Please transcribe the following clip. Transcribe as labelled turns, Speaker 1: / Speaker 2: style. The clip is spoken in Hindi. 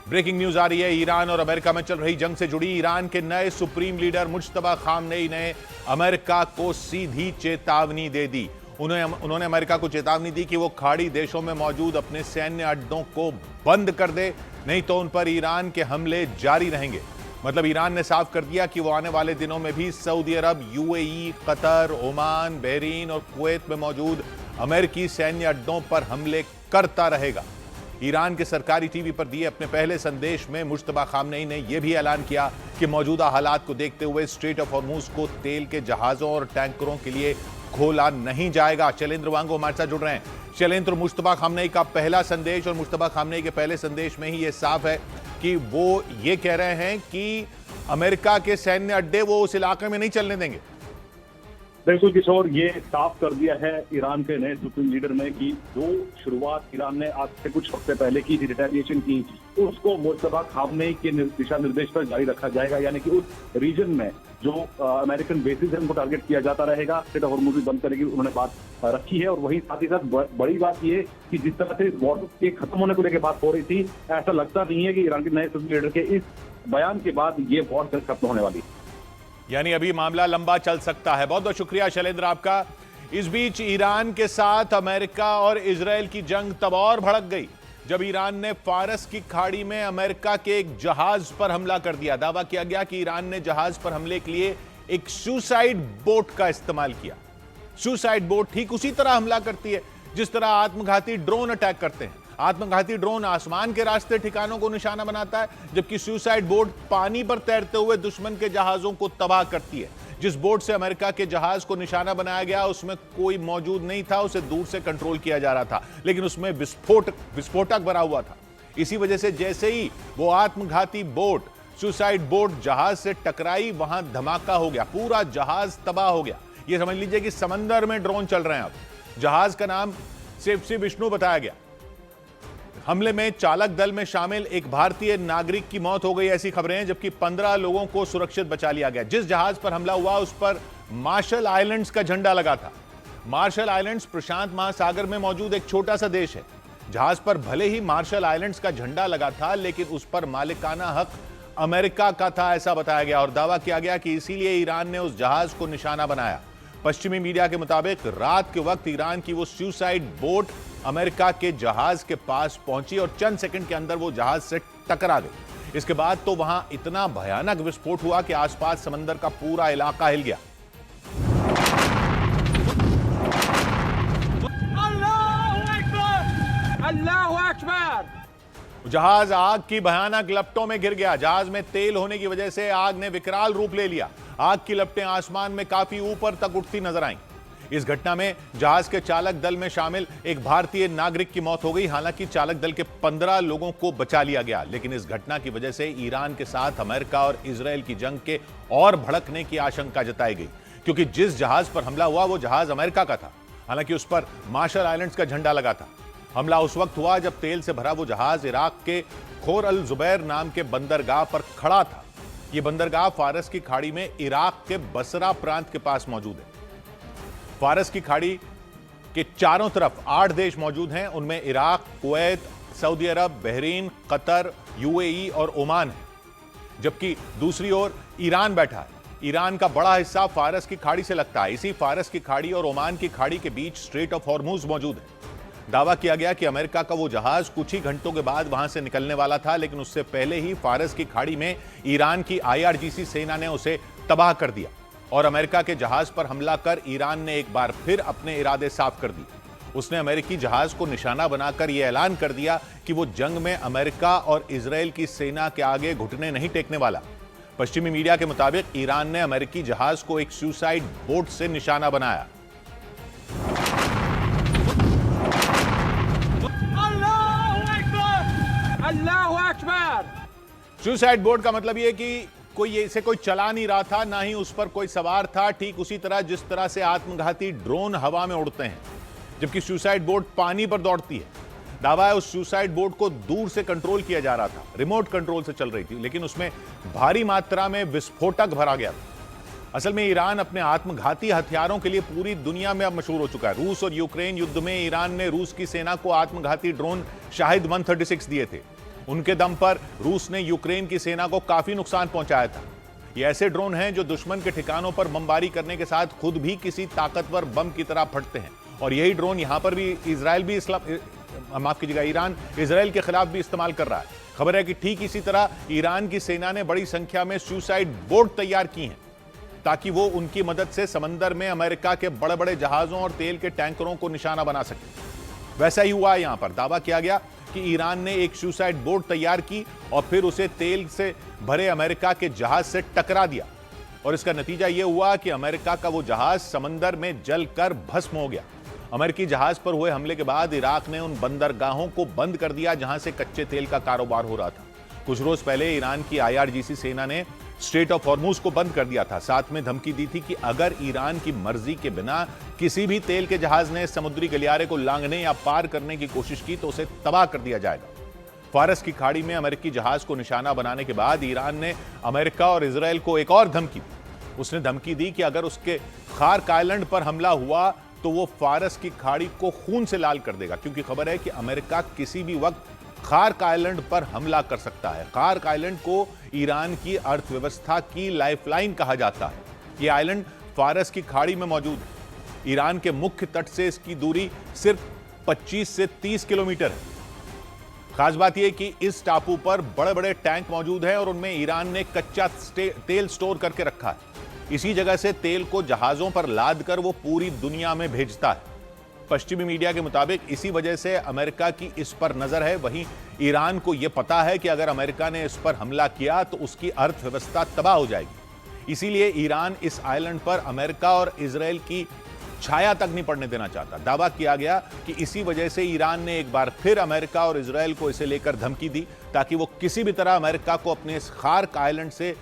Speaker 1: ब्रेकिंग न्यूज आ रही है। ईरान और अमेरिका में चल रही जंग से जुड़ी ईरान के नए सुप्रीम लीडर मुज्तबा खामनेई ने अमेरिका को सीधी चेतावनी दे दी। उन्होंने अमेरिका को चेतावनी दी कि वो खाड़ी देशों में मौजूद अपने सैन्य अड्डों को बंद कर दे, नहीं तो उन पर ईरान के हमले जारी रहेंगे। मतलब ईरान ने साफ कर दिया कि वो आने वाले दिनों में भी सऊदी अरब, यूएई, कतर, ओमान, बहरीन और कुवैत में मौजूद अमेरिकी सैन्य अड्डों पर हमले करता रहेगा। ईरान के सरकारी टीवी पर दिए अपने पहले संदेश में मुज्तबा खामनेई ने यह भी ऐलान किया कि मौजूदा हालात को देखते हुए स्ट्रेट ऑफ हॉर्मुज को तेल के जहाजों और टैंकरों के लिए खोला नहीं जाएगा। शैलेंद्र वांगो हमारे साथ जुड़ रहे हैं। शैलेंद्र, मुज्तबा खामनेई का पहला संदेश और मुज्तबा खामनेई के पहले संदेश में ही यह साफ है कि वो ये कह रहे हैं कि अमेरिका के सैन्य अड्डे वो उस इलाके में नहीं चलने देंगे।
Speaker 2: बिल्कुल किशोर, ये साफ कर दिया है ईरान के नए सुप्रीम लीडर ने कि जो शुरुआत ईरान ने आज से कुछ हफ्ते पहले की थी, रिटेलिएशन की, उसको मुज्तबा खामनेई के दिशा निर्देश पर जारी रखा जाएगा। यानी कि उस रीजन में जो अमेरिकन बेसिस है उनको टारगेट किया जाता रहेगा। स्ट्रेट ऑफ हॉर्मुज बंद करने की उन्होंने बात रखी है। और वही साथ ही साथ बड़ी बात ये कि जिस तरह से वॉर के खत्म होने को लेकर बात हो रही थी, ऐसा लगता नहीं है कि ईरान के नए सुप्रीम लीडर के इस बयान के बाद ये वॉर खत्म होने वाली है।
Speaker 1: यानी अभी मामला लंबा चल सकता है। बहुत बहुत शुक्रिया शैलेंद्र आपका। इस बीच ईरान के साथ अमेरिका और इजरायल की जंग तब और भड़क गई जब ईरान ने फारस की खाड़ी में अमेरिका के एक जहाज पर हमला कर दिया। दावा किया गया कि ईरान ने जहाज पर हमले के लिए एक सुसाइड बोट का इस्तेमाल किया। सुसाइड बोट ठीक उसी तरह हमला करती है जिस तरह आत्मघाती ड्रोन अटैक करते हैं। आत्मघाती ड्रोन आसमान के रास्ते ठिकानों को निशाना बनाता है, जबकि सुसाइड बोट पानी पर तैरते हुए दुश्मन के जहाजों को तबाह करती है। जिस बोट से अमेरिका के जहाज को निशाना बनाया गया उसमें कोई मौजूद नहीं था, उसे दूर से कंट्रोल किया जा रहा था, लेकिन उसमें विस्फोटक भरा हुआ था। इसी वजह से जैसे ही वो आत्मघाती बोट, सुसाइड बोट जहाज से टकराई, वहां धमाका हो गया, पूरा जहाज तबाह हो गया। ये समझ लीजिए कि समंदर में ड्रोन चल रहे हैं। अब जहाज का नाम सेफसी विष्णु बताया गया। हमले में चालक दल में शामिल एक भारतीय नागरिक की मौत हो गई, ऐसी खबरें हैं, जबकि 15 लोगों को सुरक्षित बचा लिया गया। जिस जहाज पर हमला हुआ उस पर मार्शल आइलैंड्स का झंडा लगा था। मार्शल आइलैंड्स प्रशांत महासागर में मौजूद एक छोटा सा देश है। जहाज पर भले ही मार्शल आइलैंड्स का झंडा लगा था, लेकिन उस पर मालिकाना हक अमेरिका का था, ऐसा बताया गया और दावा किया गया कि इसीलिए ईरान ने उस जहाज को निशाना बनाया। पश्चिमी मीडिया के मुताबिक रात के वक्त ईरान की वो सुसाइड बोट अमेरिका के जहाज के पास पहुंची और चंद सेकंड के अंदर वो जहाज से टकरा गई। इसके बाद तो वहां इतना भयानक विस्फोट हुआ कि आसपास समंदर का पूरा इलाका हिल गया।
Speaker 3: अल्लाहू अकबर!
Speaker 1: जहाज आग की भयानक लपटों में गिर गया। जहाज में तेल होने की वजह से आग ने विकराल रूप ले लिया। आग की लपटें आसमान में काफी ऊपर तक उठती नजर आईं। इस घटना में जहाज के चालक दल में शामिल एक भारतीय नागरिक की मौत हो गई। हालांकि चालक दल के 15 लोगों को बचा लिया गया, लेकिन इस घटना की वजह से ईरान के साथ अमेरिका और इजरायल की जंग के और भड़कने की आशंका जताई गई, क्योंकि जिस जहाज पर हमला हुआ वो जहाज अमेरिका का था। हालांकि उस पर मार्शल आइलैंड्स का झंडा लगा था। हमला उस वक्त हुआ जब तेल से भरा वो जहाज इराक के खोर अल जुबैर नाम के बंदरगाह पर खड़ा था। यह बंदरगाह फारस की खाड़ी में इराक के बसरा प्रांत के पास मौजूद है। फारस की खाड़ी के चारों तरफ 8 देश मौजूद हैं। उनमें इराक, कुवैत, सऊदी अरब, बहरीन, कतर, यूएई और ओमान है, जबकि दूसरी ओर ईरान बैठा है। ईरान का बड़ा हिस्सा फारस की खाड़ी से लगता है। इसी फारस की खाड़ी और ओमान की खाड़ी के बीच स्ट्रेट ऑफ हॉर्मुज मौजूद है। दावा किया गया कि अमेरिका का वो जहाज कुछ ही घंटों के बाद वहां से निकलने वाला था, लेकिन उससे पहले ही फारस की खाड़ी में ईरान की आईआरजीसी सेना ने उसे तबाह कर दिया और अमेरिका के जहाज पर हमला कर ईरान ने एक बार फिर अपने इरादे साफ कर दिए। उसने अमेरिकी जहाज को निशाना बनाकर यह ऐलान कर दिया कि वो जंग में अमेरिका और इजरायल की सेना के आगे घुटने नहीं टेकने वाला। पश्चिमी मीडिया के मुताबिक ईरान ने अमेरिकी जहाज को एक सुसाइड बोट से निशाना बनाया।
Speaker 3: अल्लाहू अकबर!
Speaker 1: सुसाइड बोट का मतलब यह कि इसे कोई चला नहीं रहा था, ना ही उस पर कोई सवार था, ठीक उसी तरह जिस तरह से आत्मघाती ड्रोन हवा में उड़ते हैं, जबकि सुसाइड बोट पानी पर दौड़ती है। दावा है उस सुसाइड बोट को दूर से कंट्रोल किया जा रहा था, रिमोट कंट्रोल से चल रही थी, लेकिन उसमें भारी मात्रा में विस्फोटक भरा गया था। असल में ईरान अपने आत्मघाती हथियारों के लिए पूरी दुनिया में अब मशहूर हो चुका है। रूस और यूक्रेन युद्ध में ईरान ने रूस की सेना को आत्मघाती ड्रोन शाहिद 136 दिए थे। उनके दम पर रूस ने यूक्रेन की सेना को काफी नुकसान पहुंचाया था। ये ऐसे ड्रोन हैं जो दुश्मन के ठिकानों पर बमबारी करने के साथ खुद भी किसी ताकतवर बम की तरह फटते हैं। और यही ड्रोन यहां पर भी ईरान इजराइल के खिलाफ भी इस्तेमाल कर रहा है। खबर है कि ठीक इसी तरह ईरान की सेना ने बड़ी संख्या में सुसाइड बोट तैयार की हैं ताकि वो उनकी मदद से समंदर में अमेरिका के बड़े बड़े जहाजों और तेल के टैंकरों को निशाना बना सके। वैसा ही हुआ। यहां पर दावा किया गया कि ईरान ने एक सुसाइड बोट तैयार की और फिर उसे तेल से भरे अमेरिका के जहाज से टकरा दिया और इसका नतीजा यह हुआ कि अमेरिका का वो जहाज समंदर में जलकर भस्म हो गया। अमेरिकी जहाज पर हुए हमले के बाद इराक ने उन बंदरगाहों को बंद कर दिया जहां से कच्चे तेल का कारोबार हो रहा था। कुछ रोज पहले ईरान की IRGC सेना ने स्ट्रेट ऑफ हॉर्मुज को बंद कर दिया था। साथ में धमकी दी थी कि अगर ईरान की मर्जी के बिना किसी भी तेल के जहाज ने समुद्री गलियारे को लांघने या पार करने की कोशिश की तो उसे तबाह कर दिया जाएगा। फारस की खाड़ी में अमेरिकी जहाज को निशाना बनाने के बाद ईरान ने अमेरिका और इजराइल को एक और धमकी दी। उसने धमकी दी कि अगर उसके खार्क आइलैंड पर हमला हुआ तो वो फारस की खाड़ी को खून से लाल कर देगा, क्योंकि खबर है कि अमेरिका किसी भी वक्त खार्क आइलैंड पर हमला कर सकता है। खार्क आइलैंड को ईरान की अर्थव्यवस्था की लाइफलाइन कहा जाता है। यह आइलैंड फारस की खाड़ी में मौजूद है। ईरान के मुख्य तट से इसकी दूरी सिर्फ 25 से 30 किलोमीटर है। खास बात यह कि इस टापू पर बड़े बड़े टैंक मौजूद हैं और उनमें ईरान ने कच्चा तेल स्टोर करके रखा है। इसी जगह से तेल को जहाजों पर लाद कर वो पूरी दुनिया में भेजता है। पश्चिमी मीडिया के मुताबिक इसी वजह से अमेरिका की इस पर नजर है। वहीं ईरान को यह पता है कि अगर अमेरिका ने इस पर हमला किया तो उसकी अर्थव्यवस्था तबाह हो जाएगी। इसीलिए ईरान इस आइलैंड पर अमेरिका और इजराइल की छाया तक नहीं पड़ने देना चाहता। दावा किया गया कि इसी वजह से ईरान ने एक बार फिर अमेरिका और इजराइल को इसे लेकर धमकी दी ताकि वो किसी भी तरह अमेरिका को अपने इस खार्क आइलैंड से